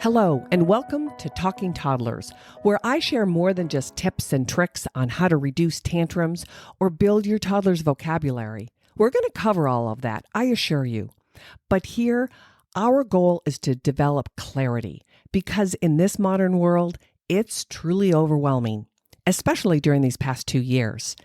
Hello, and welcome to Talking Toddlers, where I share more than just tips and tricks on how to reduce tantrums or build your toddler's vocabulary. We're going to cover all of that, I assure you. But here, our goal is to develop clarity, because in this modern world, it's truly overwhelming, especially during these past 2 years.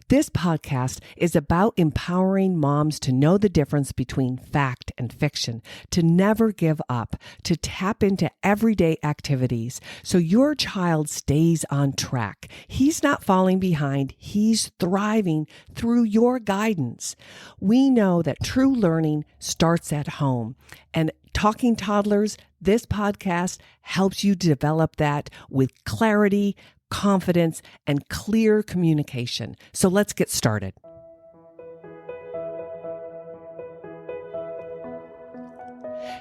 This podcast is about empowering moms to know the difference between fact and fiction, to never give up, to tap into everyday activities so your child stays on track. He's not falling behind, he's thriving through your guidance. We know that true learning starts at home, and Talking Toddlers, this podcast helps you develop that with clarity, confidence, and clear communication. So let's get started.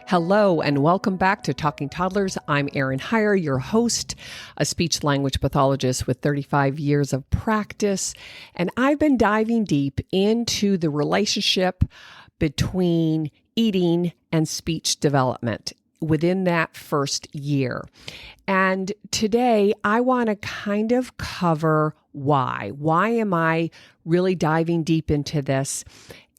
Hello, and welcome back to Talking Toddlers. I'm Erin Heyer, your host, a speech language pathologist with 35 years of practice. And I've been diving deep into the relationship between eating and speech development within that first year. And today I want to kind of cover why. Why am I really diving deep into this?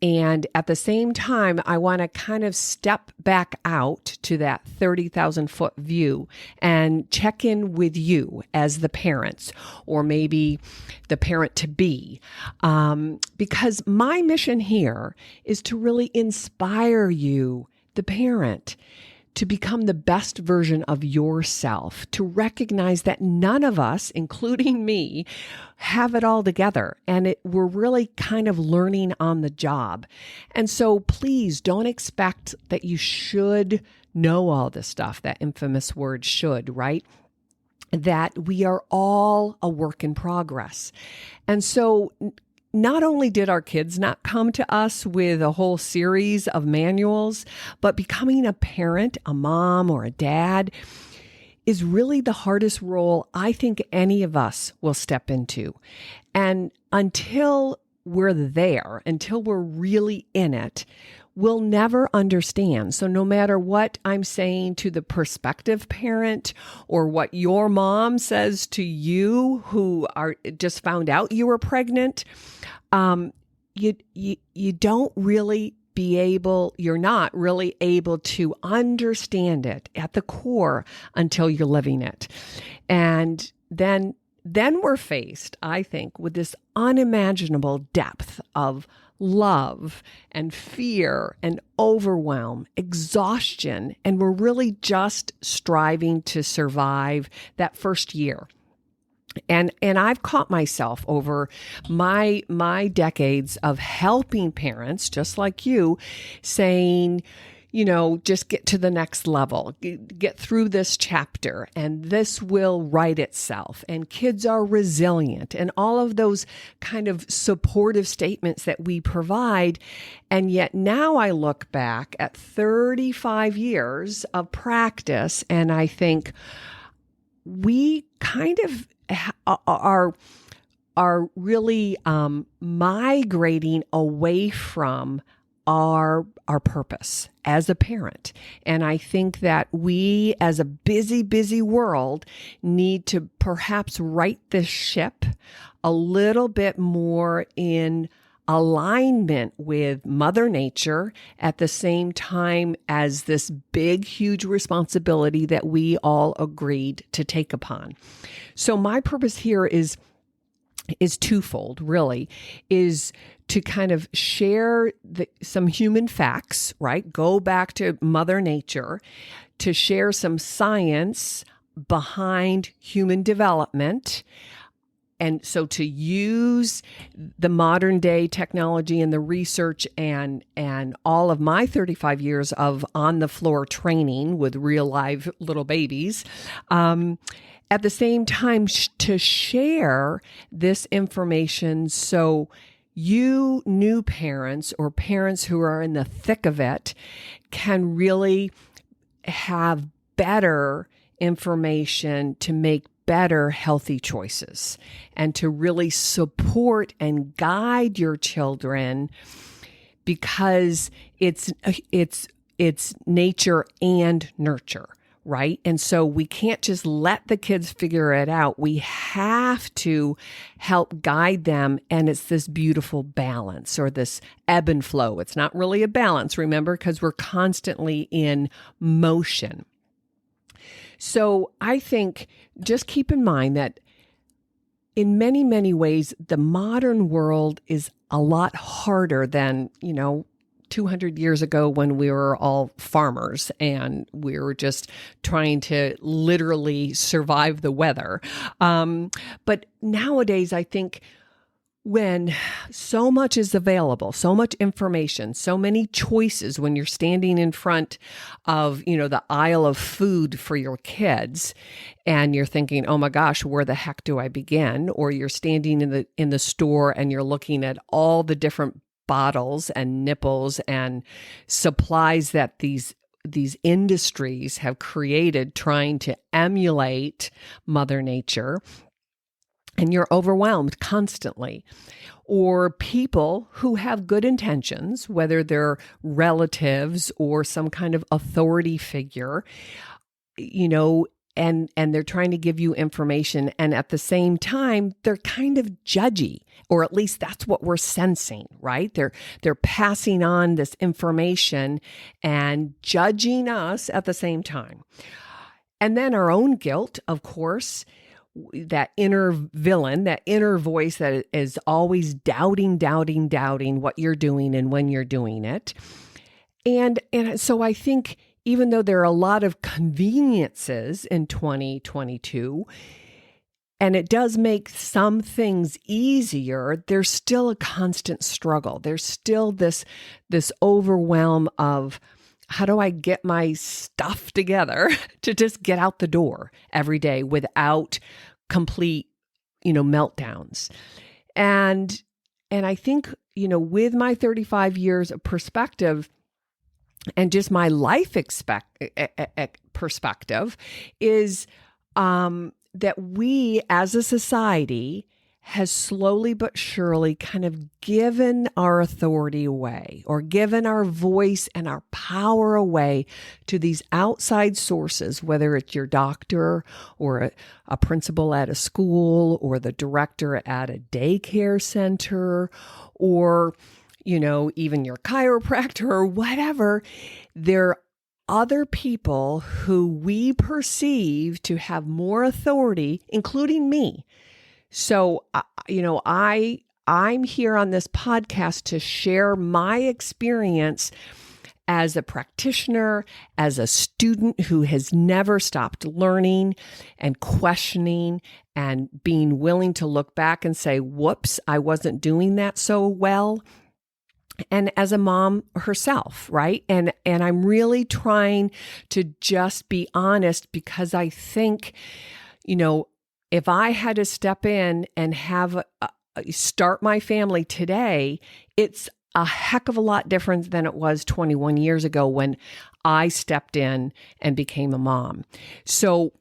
And at the same time, I want to kind of step back out to that 30,000 foot view and check in with you as the parents, or maybe the parent to be. Because my mission here is to really inspire you, the parent, to become the best version of yourself, to recognize that none of us, including me, have it all together. And we're really kind of learning on the job. And so please don't expect that you should know all this stuff, that infamous word should, right? That we are all a work in progress. And so not only did our kids not come to us with a whole series of manuals, but becoming a parent, a mom or a dad, is really the hardest role I think any of us will step into. And until we're there, until we're really in it, we'll never understand. So no matter what I'm saying to the prospective parent, or what your mom says to you who are just found out you were pregnant, you don't really you're not really able to understand it at the core until you're living it. And then we're faced, I think, with this unimaginable depth of love and fear and overwhelm, exhaustion, and we're really just striving to survive that first year. And I've caught myself over my decades of helping parents, just like you, saying, just get to the next level, get through this chapter, and this will right itself. And kids are resilient, and all of those kind of supportive statements that we provide. And yet now I look back at 35 years of practice, and I think we kind of are really migrating away from our purpose as a parent. And I think that we, as a busy world, need to perhaps right this ship a little bit more in alignment with Mother Nature, at the same time as this big, huge responsibility that we all agreed to take upon. So my purpose here is twofold, really, is to kind of share some human facts, right? Go back to Mother Nature, to share some science behind human development. And so to use the modern day technology and the research and all of my 35 years of on the floor training with real live little babies, at the same time to share this information so you new parents or parents who are in the thick of it can really have better information to make better healthy choices and to really support and guide your children, because it's nature and nurture, right? And so we can't just let the kids figure it out. We have to help guide them. And it's this beautiful balance or this ebb and flow. It's not really a balance, remember, because we're constantly in motion. So I think just keep in mind that in many, many ways, the modern world is a lot harder than, 200 years ago when we were all farmers and we were just trying to literally survive the weather. But nowadays, I think when so much is available, so much information, so many choices when you're standing in front of, the aisle of food for your kids and you're thinking, oh my gosh, where the heck do I begin? Or you're standing in the store and you're looking at all the different bottles and nipples and supplies that these industries have created trying to emulate Mother Nature, and you're overwhelmed constantly. Or people who have good intentions, whether they're relatives or some kind of authority figure, and they're trying to give you information, and at the same time, they're kind of judgy, or at least that's what we're sensing, right? They're passing on this information and judging us at the same time. And then our own guilt, of course, that inner villain, that inner voice that is always doubting what you're doing and when you're doing it. And so I think even though there are a lot of conveniences in 2022, and it does make some things easier, there's still a constant struggle. There's still this overwhelm of, how do I get my stuff together to just get out the door every day without complete, meltdowns? And I think, with my 35 years of perspective and just my life perspective is that we as a society has slowly but surely kind of given our authority away, or given our voice and our power away to these outside sources, whether it's your doctor or a principal at a school or the director at a daycare center or, even your chiropractor or whatever. There are other people who we perceive to have more authority, including me. So, I'm here on this podcast to share my experience as a practitioner, as a student who has never stopped learning and questioning and being willing to look back and say, whoops, I wasn't doing that so well. And as a mom herself, right? And I'm really trying to just be honest, because I think, if I had to step in and start my family today, it's a heck of a lot different than it was 21 years ago when I stepped in and became a mom. So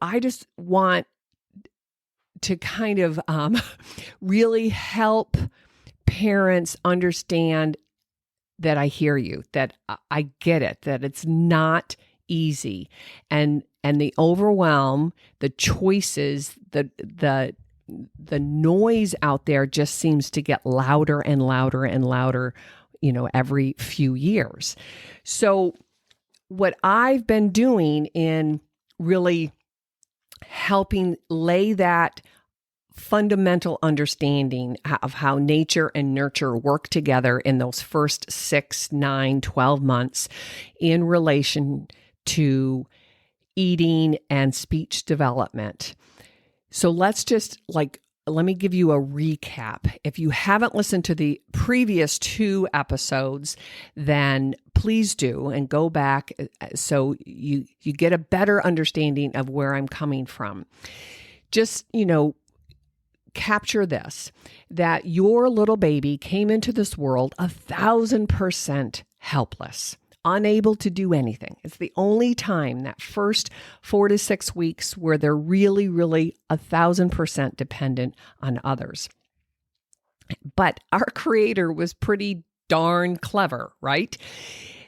I just want to kind of really help parents understand that I hear you, that I get it, that it's not easy. And the overwhelm, the choices, the noise out there just seems to get louder and louder and louder, every few years. So what I've been doing in really helping lay that fundamental understanding of how nature and nurture work together in those first 6, 9, 12 months in relation to eating and speech development. So let's just let me give you a recap. If you haven't listened to the previous 2 episodes, then please do and go back so you get a better understanding of where I'm coming from. Just, capture this, that your little baby came into this world 1,000% helpless, unable to do anything. It's the only time, that first 4 to 6 weeks, where they're really, really 1,000% dependent on others. But our Creator was pretty darn clever, right?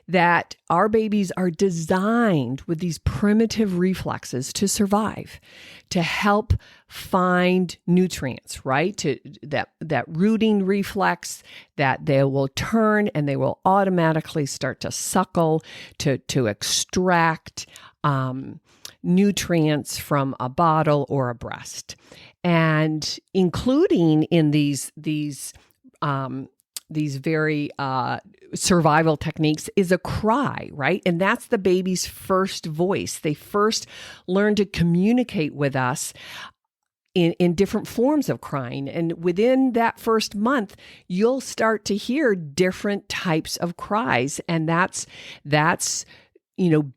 that our babies are designed with these primitive reflexes to survive, to help find nutrients, right? To that rooting reflex, that they will turn and they will automatically start to suckle to extract nutrients from a bottle or a breast, and including in these very survival techniques is a cry, right? And that's the baby's first voice. They first learn to communicate with us in different forms of crying. And within that first month, you'll start to hear different types of cries. And that's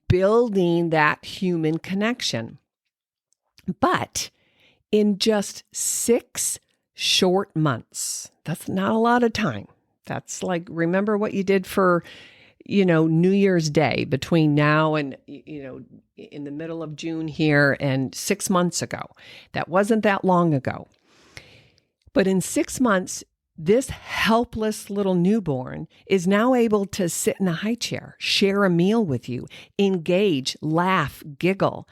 building that human connection. But in just 6 short months, that's not a lot of time. That's like, remember what you did for, New Year's Day between now and, in the middle of June here and 6 months ago. That wasn't that long ago. But in 6 months, this helpless little newborn is now able to sit in a high chair, share a meal with you, engage, laugh, giggle,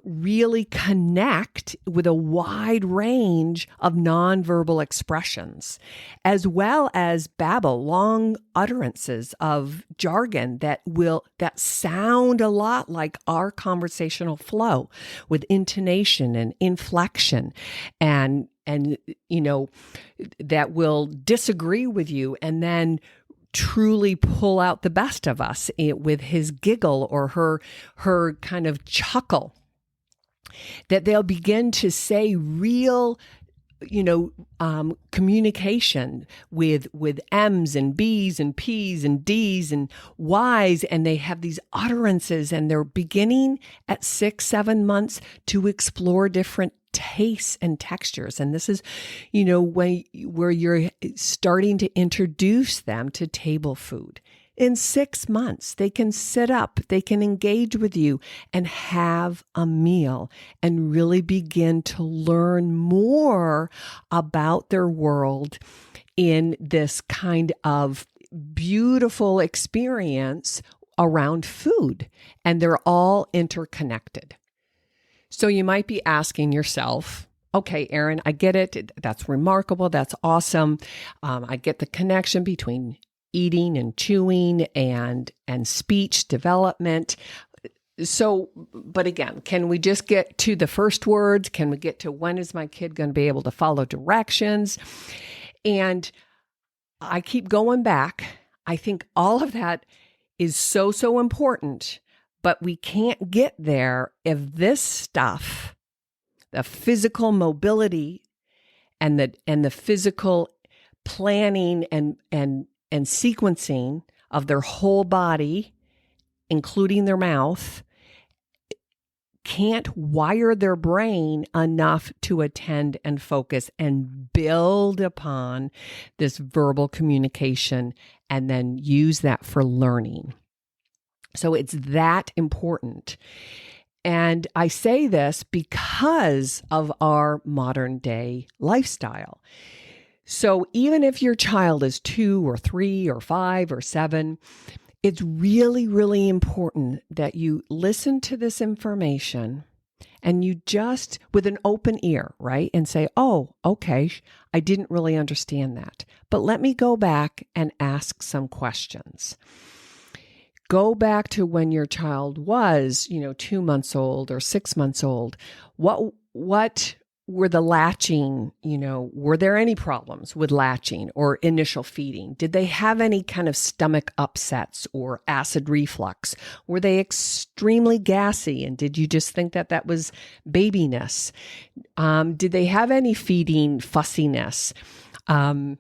really connect with a wide range of nonverbal expressions, as well as babble long utterances of jargon that sound a lot like our conversational flow, with intonation and inflection and that will disagree with you and then truly pull out the best of us with his giggle or her kind of chuckle, that they'll begin to say real communication with M's and B's and P's and D's and Y's, and they have these utterances, and they're beginning at 6-7 months to explore different tastes and textures. And this is, where you're starting to introduce them to table food. In 6 months, they can sit up, they can engage with you and have a meal and really begin to learn more about their world in this kind of beautiful experience around food. And they're all interconnected. So you might be asking yourself, okay, Erin, I get it. That's remarkable. That's awesome. I get the connection between eating and chewing and speech development. So, but again, can we just get to the first words? Can we get to when is my kid going to be able to follow directions? And I keep going back. I think all of that is so important, but we can't get there if this stuff, the physical mobility and the physical planning and sequencing of their whole body, including their mouth, can't wire their brain enough to attend and focus and build upon this verbal communication and then use that for learning. So it's that important. And I say this because of our modern day lifestyle. So even if your child is 2 or 3 or 5 or 7, it's really, really important that you listen to this information and you just, with an open ear, right? And say, oh, okay, I didn't really understand that. But let me go back and ask some questions. Go back to when your child was, 2 months old or 6 months old. What were the latching, were there any problems with latching or initial feeding? Did they have any kind of stomach upsets or acid reflux? Were they extremely gassy? And did you just think that was babiness? Did they have any feeding fussiness? Were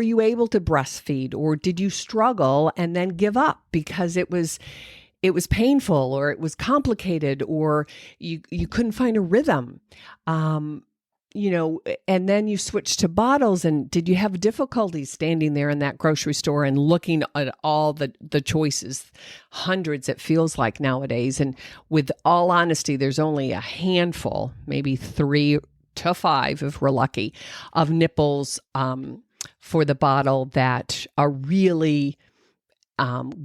you able to breastfeed, or did you struggle and then give up because it was painful or it was complicated or you couldn't find a rhythm, and then you switched to bottles? And did you have difficulties standing there in that grocery store and looking at all the choices, hundreds it feels like nowadays? And with all honesty, there's only a handful, maybe 3 to 5 if we're lucky, of nipples for the bottle that are really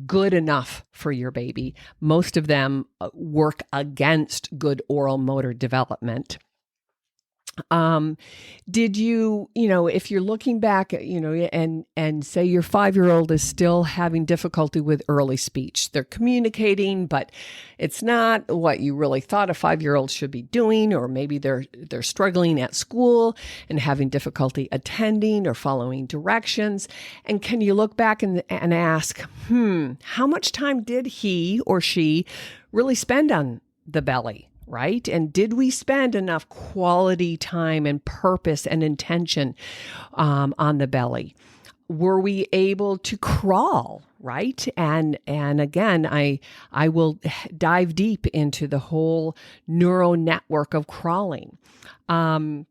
good enough for your baby. Most of them work against good oral motor development. Did you, if you're looking back, and say your 5-year-old is still having difficulty with early speech, they're communicating, but it's not what you really thought a 5-year-old should be doing, or maybe they're struggling at school and having difficulty attending or following directions. And can you look back and ask, how much time did he or she really spend on the belly? Right? And did we spend enough quality time and purpose and intention on the belly? Were we able to crawl? Right? And again, I will dive deep into the whole neural network of crawling. Were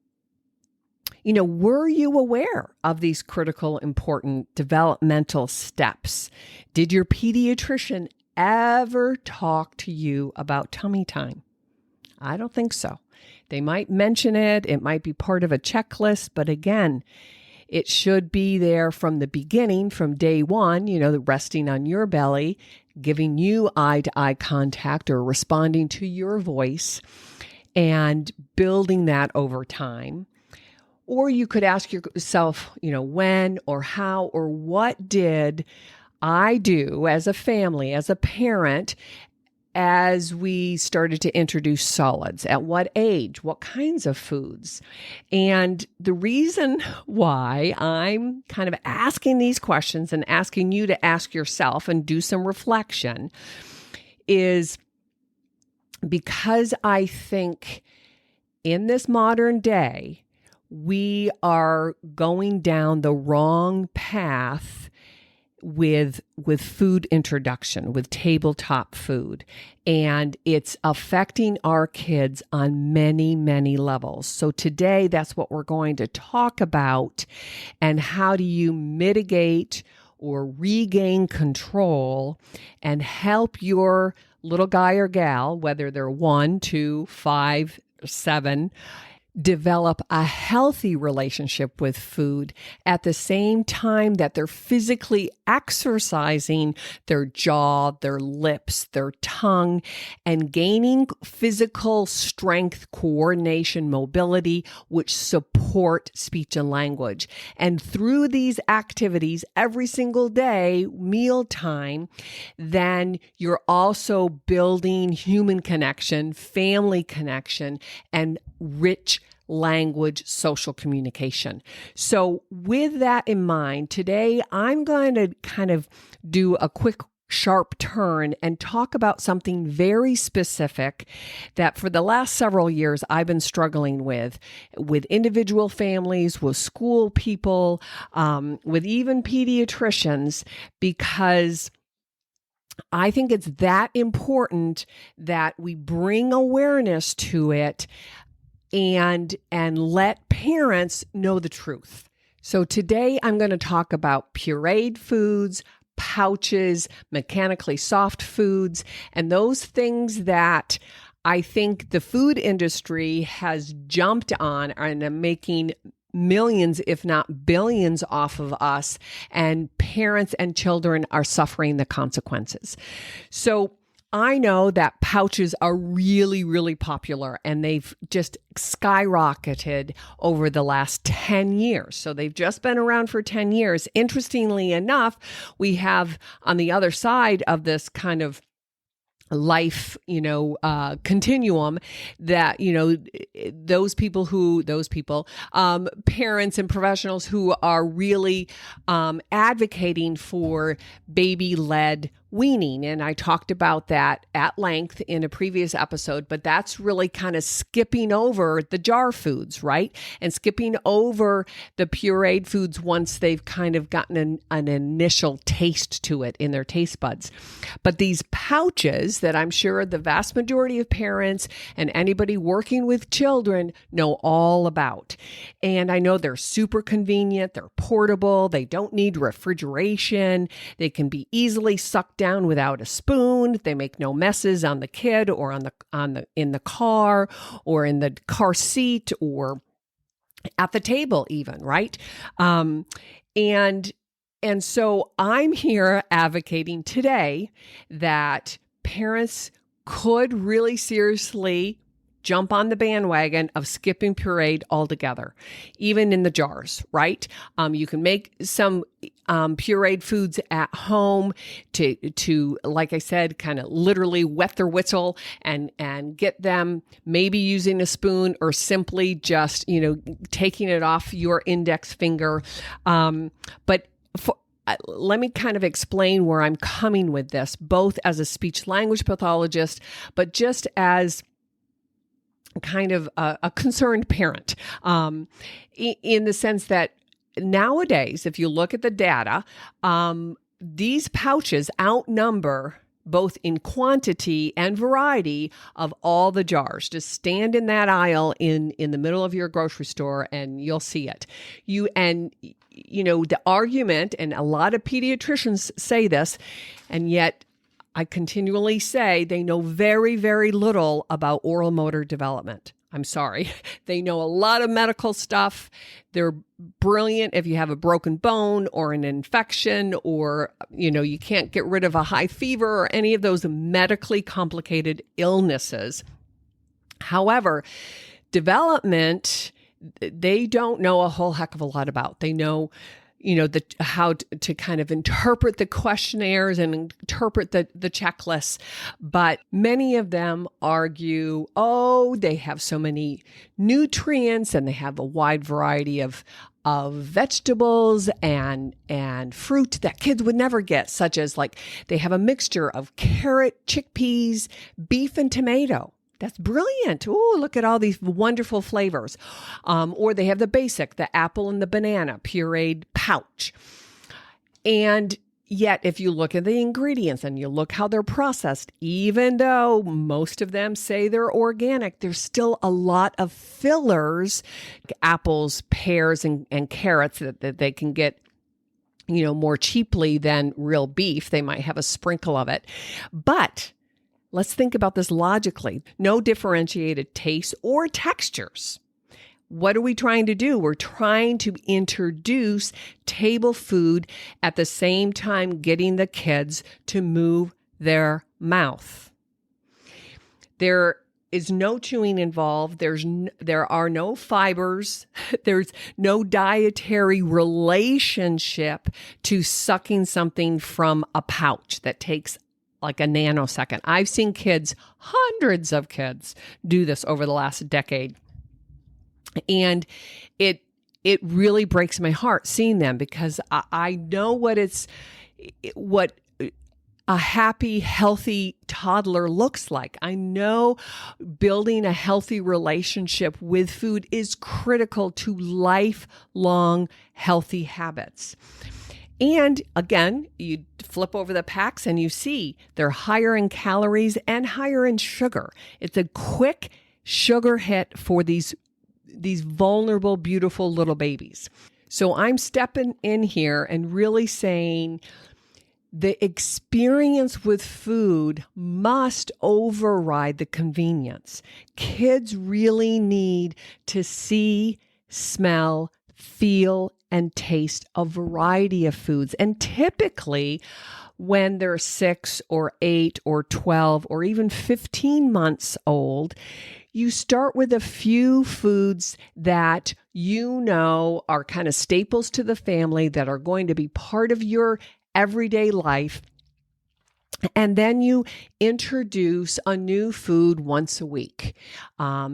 you aware of these critical, important developmental steps? Did your pediatrician ever talk to you about tummy time? I don't think so. They might mention it. It might be part of a checklist, but again, it should be there from the beginning, from day one, resting on your belly, giving you eye-to-eye contact or responding to your voice and building that over time. Or you could ask yourself, when or how or what did I do as a family, as a parent, as we started to introduce solids? At what age? What kinds of foods? And the reason why I'm kind of asking these questions and asking you to ask yourself and do some reflection is because I think in this modern day, we are going down the wrong path with food introduction, with tabletop food. And it's affecting our kids on many, many levels. So today, that's what we're going to talk about. And how do you mitigate or regain control and help your little guy or gal, whether they're 1, 2, 5, 7, develop a healthy relationship with food at the same time that they're physically exercising their jaw, their lips, their tongue, and gaining physical strength, coordination, mobility, which support speech and language. And through these activities every single day, mealtime, then you're also building human connection, family connection, and rich language, social communication. So with that in mind, today I'm going to kind of do a quick sharp turn and talk about something very specific that for the last several years I've been struggling with individual families, with school people, with even pediatricians, because I think it's that important that we bring awareness to it and let parents know the truth. So today I'm going to talk about pureed foods, pouches, mechanically soft foods, and those things that I think the food industry has jumped on and are making millions, if not billions, off of us, and parents and children are suffering the consequences. So I know that pouches are really, really popular, and they've just skyrocketed over the last 10 years. So they've just been around for 10 years. Interestingly enough, we have on the other side of this kind of life, continuum that, those people, parents and professionals who are really advocating for baby-led weaning. And I talked about that at length in a previous episode, but that's really kind of skipping over the jar foods, right? And skipping over the pureed foods once they've kind of gotten an initial taste to it in their taste buds. But these pouches that I'm sure the vast majority of parents and anybody working with children know all about. And I know they're super convenient, they're portable, they don't need refrigeration, they can be easily sucked down without a spoon. They make no messes on the kid or in the car or in the car seat or at the table even, right? And so I'm here advocating today that parents could really seriously jump on the bandwagon of skipping pureed altogether, even in the jars, right? You can make some pureed foods at home to like I said, kind of literally wet their whistle and get them maybe using a spoon or simply just, taking it off your index finger. But let me kind of explain where I'm coming with this, both as a speech language pathologist, but just as kind of a concerned parent, in the sense that nowadays, if you look at the data, these pouches outnumber both in quantity and variety of all the jars. Just stand in that aisle in the middle of your grocery store and you'll see it. The argument, and a lot of pediatricians say this, and yet I continually say they know very, very little about oral motor development. I'm sorry. They know a lot of medical stuff. They're brilliant if you have a broken bone or an infection or, you can't get rid of a high fever or any of those medically complicated illnesses. However, development, they don't know a whole heck of a lot about. They know how to kind of interpret the questionnaires and interpret the checklists. But many of them argue, they have so many nutrients and they have a wide variety of vegetables and fruit that kids would never get, such as like they have a mixture of carrot, chickpeas, beef, and tomato. That's brilliant. Oh, look at all these wonderful flavors. Or they have the apple and the banana pureed pouch. And yet, if you look at the ingredients and you look how they're processed, even though most of them say they're organic, there's still a lot of fillers, apples, pears, and carrots that they can get more cheaply than real beef. They might have a sprinkle of it. But let's think about this logically. No differentiated tastes or textures. What are we trying to do? We're trying to introduce table food at the same time getting the kids to move their mouth. There is no chewing involved. There are no fibers. There's no dietary relationship to sucking something from a pouch that takes like a nanosecond. I've seen hundreds of kids do this over the last decade. And it really breaks my heart seeing them, because I know what a happy, healthy toddler looks like. I know building a healthy relationship with food is critical to lifelong healthy habits. And again, you flip over the packs and you see they're higher in calories and higher in sugar. It's a quick sugar hit for these vulnerable, beautiful little babies. So I'm stepping in here and really saying the experience with food must override the convenience. Kids really need to see, smell, feel, and taste a variety of foods. And typically, when they're 6 or 8 or 12 or even 15 months old, you start with a few foods that are kind of staples to the family, that are going to be part of your everyday life. And then you introduce a new food once a week.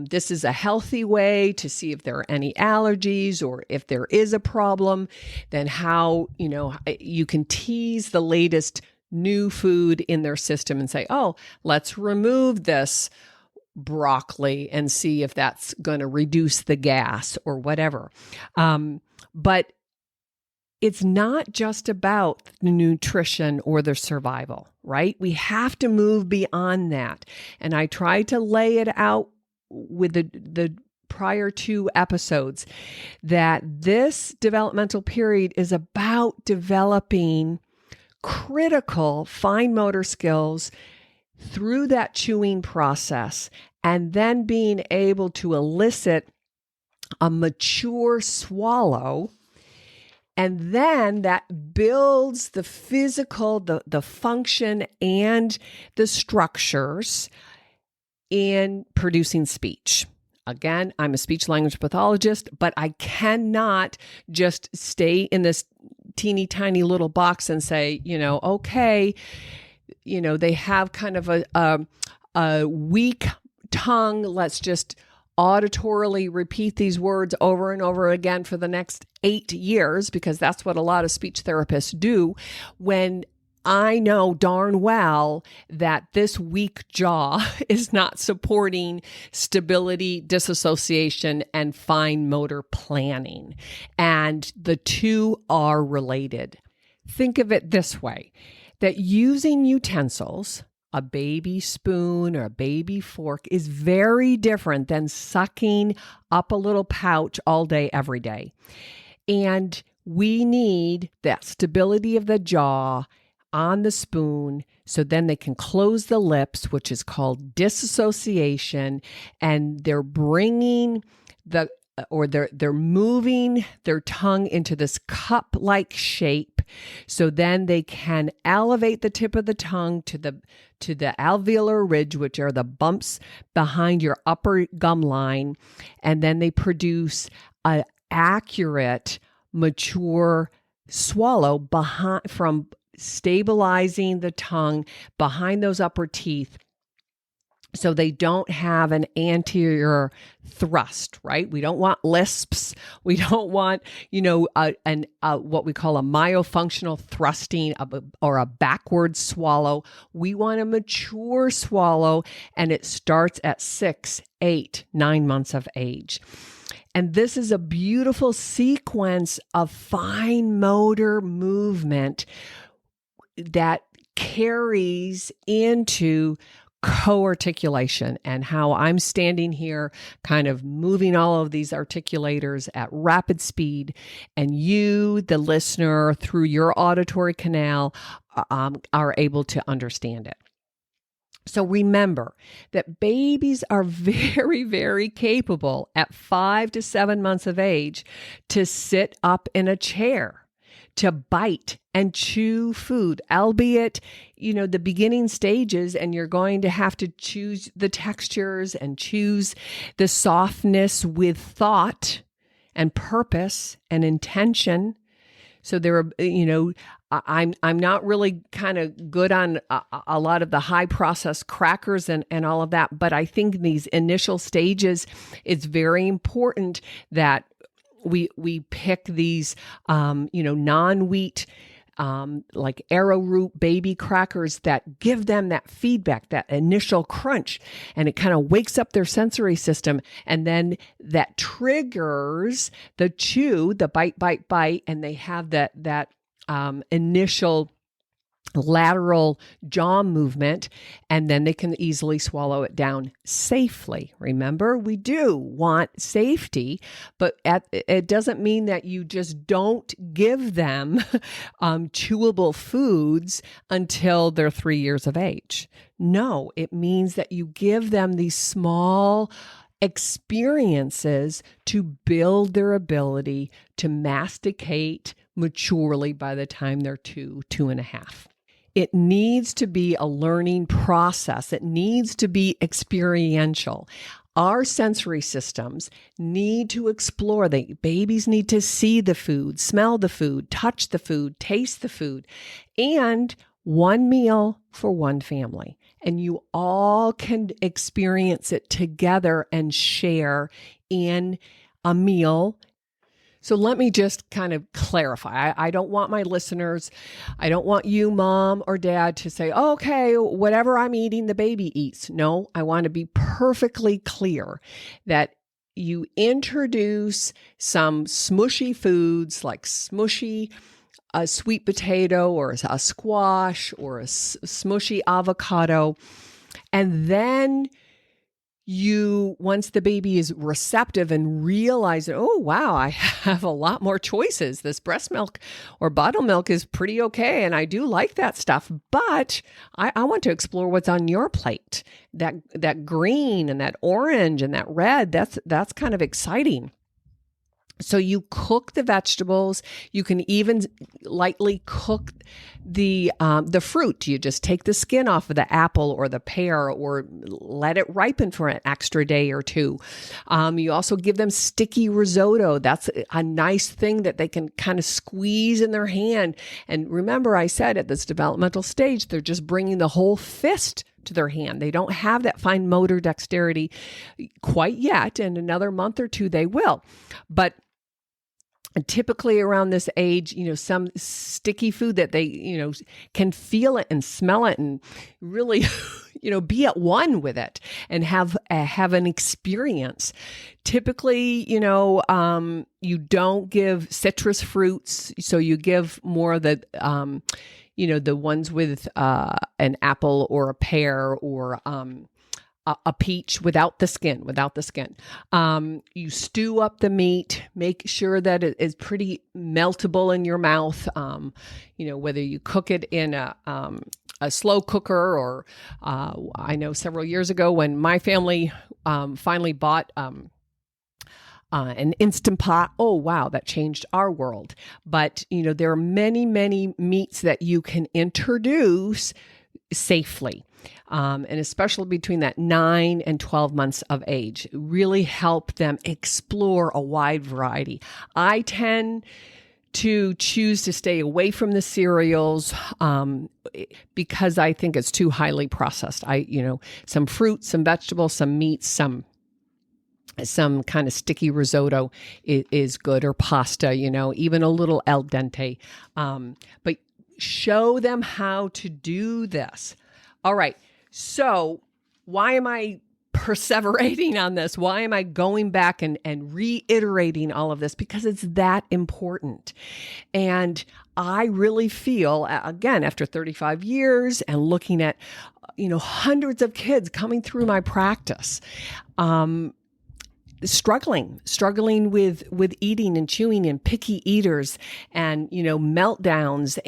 This is a healthy way to see if there are any allergies, or if there is a problem, then how, you can tease the latest new food in their system and say, let's remove this broccoli and see if that's going to reduce the gas or whatever. But it's not just about the nutrition or the survival, right? We have to move beyond that. And I tried to lay it out with the prior 2 episodes, that this developmental period is about developing critical fine motor skills through that chewing process, and then being able to elicit a mature swallow And then that builds the physical, the function, and the structures in producing speech. Again, I'm a speech language pathologist, but I cannot just stay in this teeny tiny little box and say, okay, they have kind of a weak tongue. Let's just auditorily repeat these words over and over again for the next 8 years, because that's what a lot of speech therapists do, when I know darn well that this weak jaw is not supporting stability, disassociation, and fine motor planning. And the two are related. Think of it this way, that using utensils, a baby spoon or a baby fork, is very different than sucking up a little pouch all day, every day. And we need that stability of the jaw on the spoon, so then they can close the lips, which is called disassociation, and they're bringing they're moving their tongue into this cup-like shape, so then they can elevate the tip of the tongue to the alveolar ridge, which are the bumps behind your upper gum line, and then they produce an accurate, mature swallow from stabilizing the tongue behind those upper teeth, so they don't have an anterior thrust, right? We don't want lisps. We don't want, what we call a myofunctional thrusting or a backward swallow. We want a mature swallow, and it starts at 6, 8, 9 months of age. And this is a beautiful sequence of fine motor movement that carries into co-articulation, and how I'm standing here kind of moving all of these articulators at rapid speed, and you, the listener, through your auditory canal, are able to understand it. So remember that babies are very, very capable at 5 to 7 months of age to sit up in a chair, to bite and chew food, albeit, the beginning stages, and you're going to have to choose the textures and choose the softness with thought and purpose and intention. So there are, I'm not really kind of good on a lot of the high processed crackers and all of that, but I think these initial stages, it's very important that we pick these, non-wheat, like arrowroot baby crackers that give them that feedback, that initial crunch, and it kind of wakes up their sensory system. And then that triggers the chew, the bite, bite, bite, and they have that initial lateral jaw movement, and then they can easily swallow it down safely. Remember, we do want safety, but it doesn't mean that you just don't give them chewable foods until they're 3 years of age. No, it means that you give them these small experiences to build their ability to masticate maturely by the time they're 2, 2.5. It needs to be a learning process. It needs to be experiential. Our sensory systems need to explore. Babies need to see the food, smell the food, touch the food, taste the food, and one meal for one family. And you all can experience it together and share in a meal. So let me just kind of clarify. I don't want my listeners, I don't want you, mom or dad, to say, oh, okay, whatever I'm eating, the baby eats. No, I want to be perfectly clear that you introduce some smushy foods like a sweet potato or a squash or a smushy avocado, and then once the baby is receptive and realize, oh, wow, I have a lot more choices. This breast milk or bottle milk is pretty okay, and I do like that stuff, but I want to explore what's on your plate. That green and that orange and that red, that's kind of exciting. So you cook the vegetables. You can even lightly cook the fruit. You just take the skin off of the apple or the pear, or let it ripen for an extra day or two. You also give them sticky risotto. That's a nice thing that they can kind of squeeze in their hand. And remember, I said at this developmental stage, they're just bringing the whole fist to their hand. They don't have that fine motor dexterity quite yet. In another month or two, they will. But typically around this age, some sticky food that they, can feel it and smell it and really, be at one with it and have an experience. Typically, you don't give citrus fruits, so you give more of the, the ones with an apple or a pear or a peach without the skin. You stew up the meat, make sure that it is pretty meltable in your mouth. Whether you cook it in a slow cooker or I know several years ago when my family finally bought an Instant Pot. Oh, wow, that changed our world. But, there are many, many meats that you can introduce safely. And especially between that 9 and 12 months of age, really help them explore a wide variety. I tend to choose to stay away from the cereals because I think it's too highly processed. Some fruit, some vegetables, some meats, some kind of sticky risotto is good, or pasta, even a little al dente. But show them how to do this. All right. So why am I perseverating on this? Why am I going back and reiterating all of this? Because it's that important. And I really feel, again, after 35 years and looking at, hundreds of kids coming through my practice, struggling with eating and chewing and picky eaters and, meltdowns.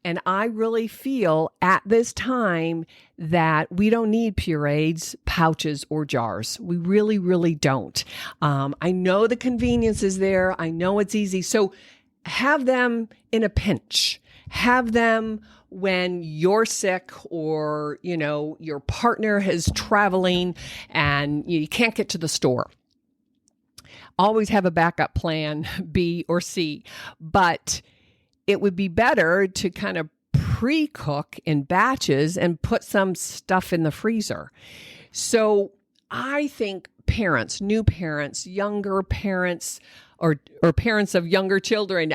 And I really feel at this time that we don't need purees, pouches, or jars. We really, really don't. I know the convenience is there. I know it's easy. So have them in a pinch. Have them when you're sick or, your partner is traveling and you can't get to the store. Always have a backup plan, B or C. But it would be better to kind of pre-cook in batches and put some stuff in the freezer. So I think parents, new parents, younger parents, or parents of younger children,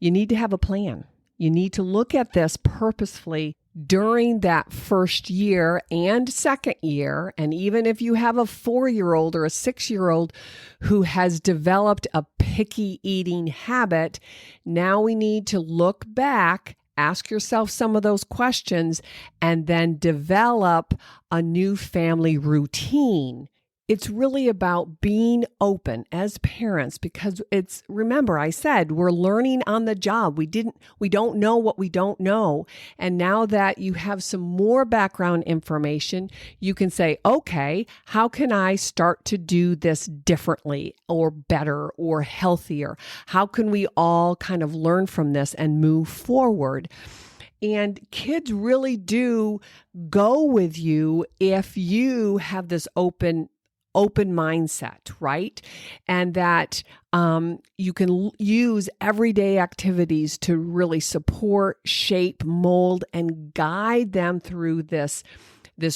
you need to have a plan. You need to look at this purposefully during that first year and second year. And even if you have a 4-year-old or a 6-year-old who has developed a picky eating habit, now we need to look back, ask yourself some of those questions, and then develop a new family routine. It's really about being open as parents because remember, I said, we're learning on the job. We don't know what we don't know. And now that you have some more background information, you can say, okay, how can I start to do this differently or better or healthier? How can we all kind of learn from this and move forward? And kids really do go with you if you have this open mindset, right? And that you can use everyday activities to really support, shape, mold, and guide them through this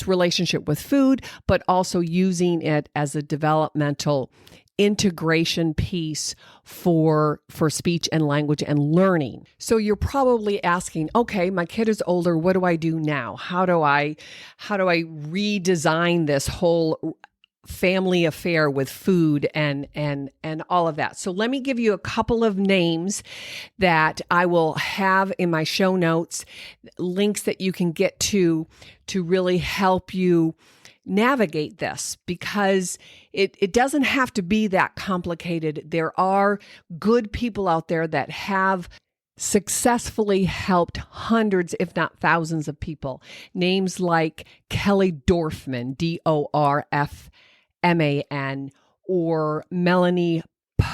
relationship with food, but also using it as a developmental integration piece for speech and language and learning. So you're probably asking, okay, my kid is older. What do I do now? How do I redesign this whole family affair with food and all of that? So let me give you a couple of names that I will have in my show notes, links that you can get to really help you navigate this, because it doesn't have to be that complicated. There are good people out there that have successfully helped hundreds, if not thousands of people. Names like Kelly Dorfman, Dorfman, or Melanie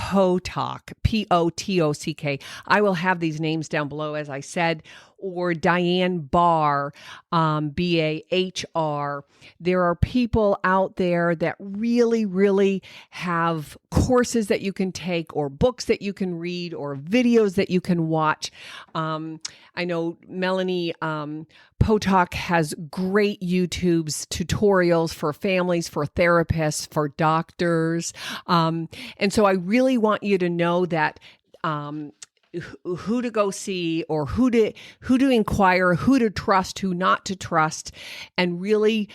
Potock, Potock. I will have these names down below, as I said, or Diane Barr, Bahr. There are people out there that really, really have courses that you can take, or books that you can read, or videos that you can watch. I know Melanie Potock has great YouTube's tutorials for families, for therapists, for doctors. And so I really want you to know that who to go see, or who to inquire, who to trust, who not to trust, and really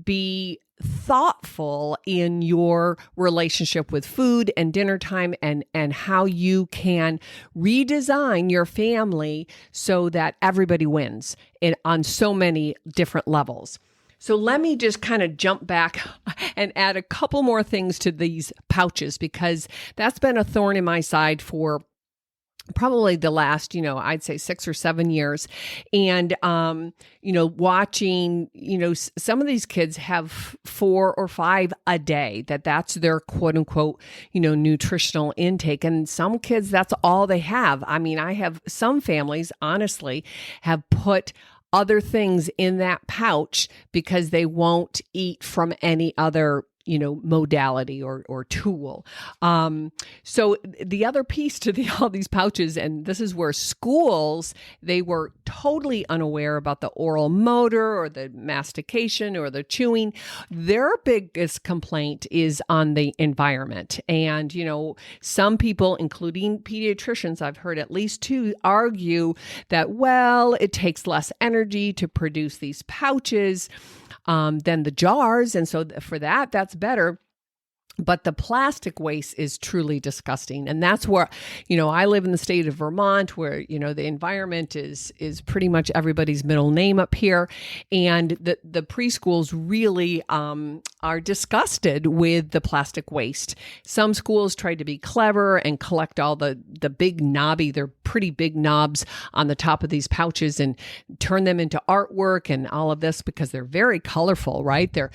be thoughtful in your relationship with food and dinner time, and how you can redesign your family so that everybody wins on so many different levels. So let me just kind of jump back and add a couple more things to these pouches, because that's been a thorn in my side for probably the last, I'd say 6 or 7 years. And, watching, some of these kids have 4 or 5 a day, that's their quote unquote, nutritional intake. And some kids, that's all they have. I mean, I have some families, honestly, have put other things in that pouch because they won't eat from any other modality or tool. So the other piece to all these pouches, and this is where schools, they were totally unaware about the oral motor or the mastication or the chewing. Their biggest complaint is on the environment. And, some people, including pediatricians, I've heard at least 2 argue that, well, it takes less energy to produce these pouches than the jars. And so for that's better. But the plastic waste is truly disgusting. And that's where, I live in the state of Vermont, where, the environment is pretty much everybody's middle name up here. And the preschools really are disgusted with the plastic waste. Some schools try to be clever and collect all the big knobby, they're pretty big knobs on the top of these pouches, and turn them into artwork and all of this, because they're very colorful, right? They're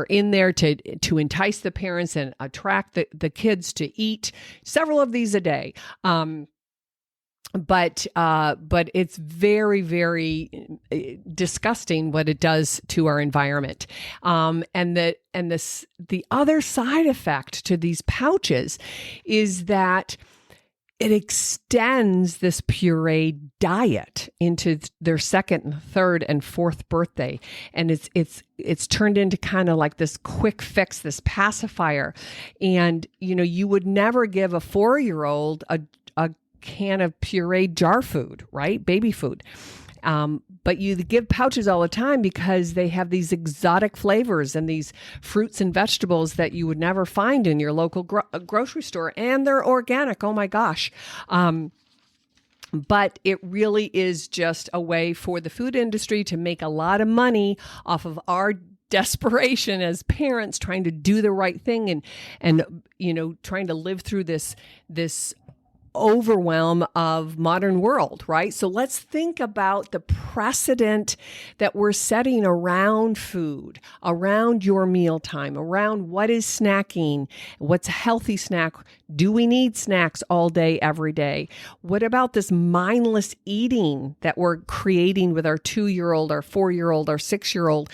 in there to entice the parents and attract the kids to eat several of these a day. But it's very, very disgusting what it does to our environment. And the other side effect to these pouches is that it extends this puree diet into their 2nd and 3rd and 4th birthday. And it's turned into kind of like this quick fix, this pacifier. And, you would never give a 4-year-old a can of pureed jar food, right? Baby food. But you give pouches all the time because they have these exotic flavors and these fruits and vegetables that you would never find in your local grocery store. And they're organic. Oh my gosh. But it really is just a way for the food industry to make a lot of money off of our desperation as parents, trying to do the right thing and trying to live through this overwhelm of modern world, right? So let's think about the precedent that we're setting around food, around your mealtime, around what is snacking, what's a healthy snack. Do we need snacks all day, every day? What about this mindless eating that we're creating with our 2-year-old, our 4-year-old, our 6-year-old?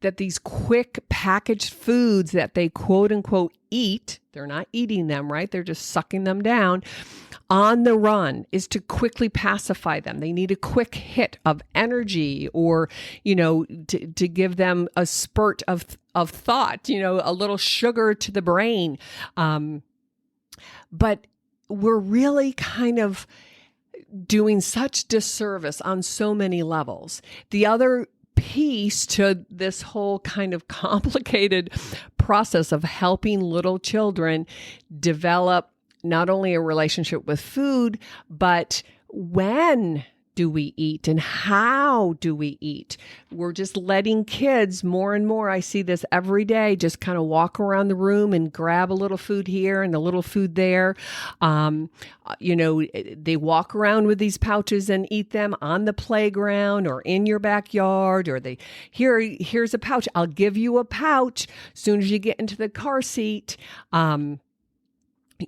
That these quick packaged foods that they quote unquote eat, they're not eating them, right? They're just sucking them down on the run, is to quickly pacify them. They need a quick hit of energy, or, to give them a spurt of thought, a little sugar to the brain. But we're really kind of doing such disservice on so many levels. The other piece to this whole kind of complicated process of helping little children develop not only a relationship with food, but when do we eat and how do we eat? We're just letting kids more and more, I see this every day, just kind of walk around the room and grab a little food here and a little food there. They walk around with these pouches and eat them on the playground or in your backyard, or here's a pouch. I'll give you a pouch as soon as you get into the car seat.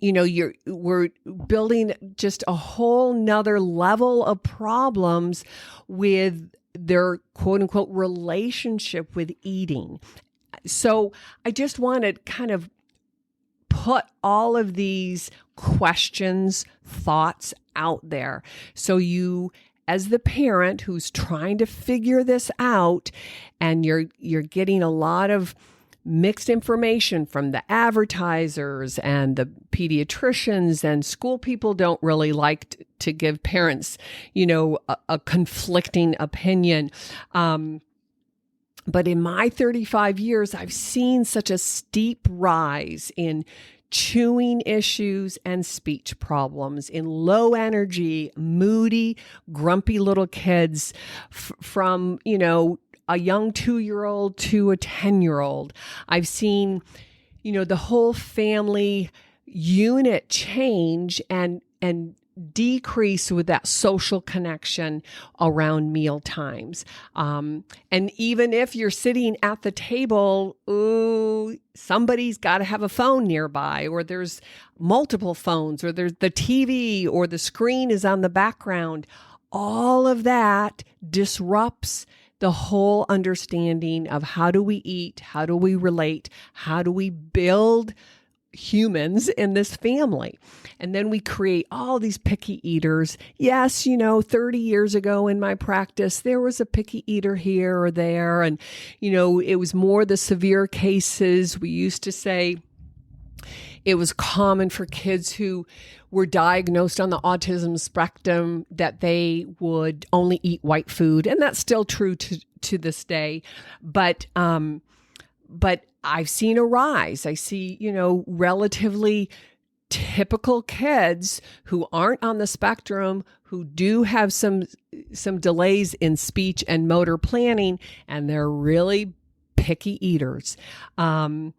we're building just a whole nother level of problems with their quote unquote relationship with eating. So I just want to kind of put all of these questions, thoughts out there. So you, as the parent who's trying to figure this out, and you're getting a lot of mixed information from the advertisers and the pediatricians, and school people don't really like to give parents, a conflicting opinion. But in my 35 years, I've seen such a steep rise in chewing issues and speech problems, in low energy, moody, grumpy little kids from, a young 2-year-old to a 10-year-old. I've seen, the whole family unit change and decrease with that social connection around meal times. And even if you're sitting at the table, somebody's got to have a phone nearby, or there's multiple phones, or there's the TV, or the screen is on the background. All of that disrupts the whole understanding of how do we eat, how do we relate, how do we build humans in this family. And then we create all these picky eaters. Yes, 30 years ago in my practice, there was a picky eater here or there. And, it was more the severe cases. We used to say it was common for kids who were diagnosed on the autism spectrum that they would only eat white food. And that's still true to this day. But I've seen a rise. I see, relatively typical kids who aren't on the spectrum, who do have some delays in speech and motor planning, and they're really picky eaters. The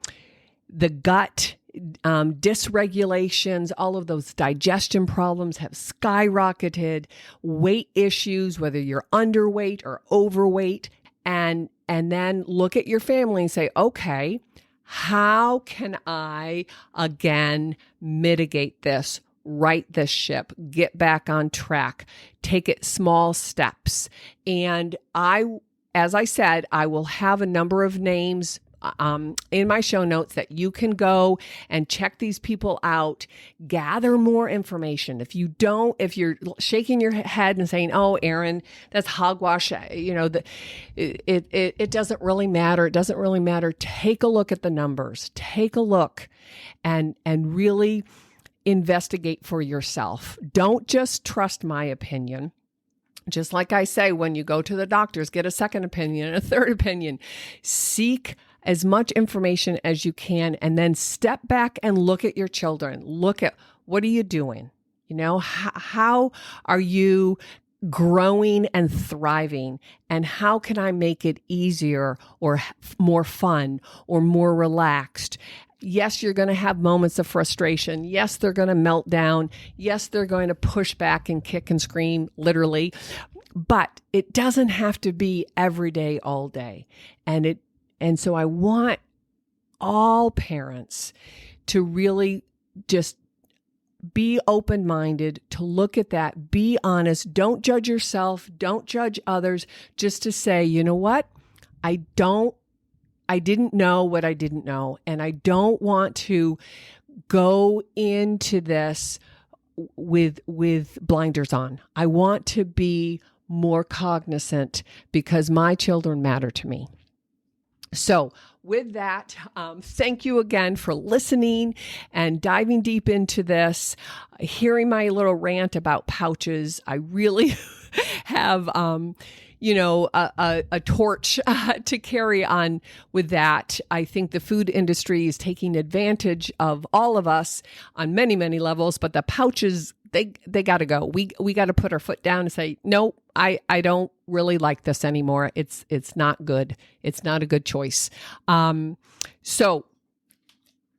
gut dysregulations, all of those digestion problems have skyrocketed. Weight issues, whether you're underweight or overweight, and then look at your family and say, okay, how can I again mitigate this, right this ship, get back on track, take it small steps? And as I said, I will have a number of names in my show notes that you can go and check these people out, gather more information. If you're shaking your head and saying, oh, Erin, that's hogwash, it doesn't really matter. It doesn't really matter. Take a look at the numbers, take a look and really investigate for yourself. Don't just trust my opinion. Just like I say, when you go to the doctors, get a second opinion and a third opinion. Seek as much information as you can, and then step back and look at your children. Look at, what are you doing? How are you growing and thriving? And how can I make it easier or more fun or more relaxed? Yes, you're going to have moments of frustration. Yes, they're going to melt down. Yes, they're going to push back and kick and scream, literally. But it doesn't have to be every day, all day. And so I want all parents to really just be open-minded, to look at that, be honest, don't judge yourself, don't judge others, just to say, you know what? I didn't know what I didn't know, and I don't want to go into this with blinders on. I want to be more cognizant because my children matter to me. So with that, thank you again for listening and diving deep into this, hearing my little rant about pouches. I really have, a torch to carry on with that. I think the food industry is taking advantage of all of us on many, many levels, but the pouches, they got to go. We got to put our foot down and say, no, I don't really like this anymore. It's not good. It's not a good choice. So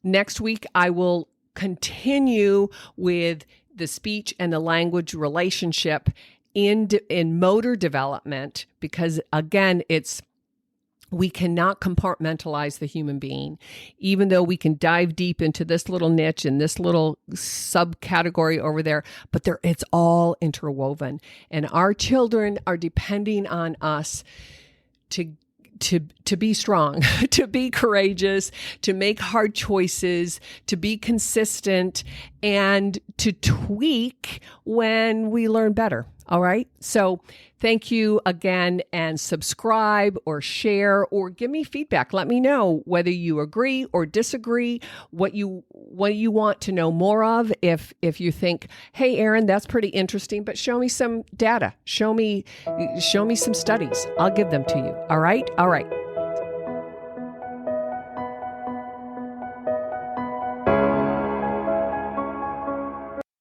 next week I will continue with the speech and the language relationship in motor development, because again, it's We cannot compartmentalize the human being, even though we can dive deep into this little niche and this little subcategory over there, but it's all interwoven. And our children are depending on us to be strong, to be courageous, to make hard choices, to be consistent, and to tweak when we learn better. All right. So thank you again, and subscribe or share or give me feedback. Let me know whether you agree or disagree, what you want to know more of. If you think, hey, Erin, that's pretty interesting, but show me some data. Show me some studies. I'll give them to you. All right. All right.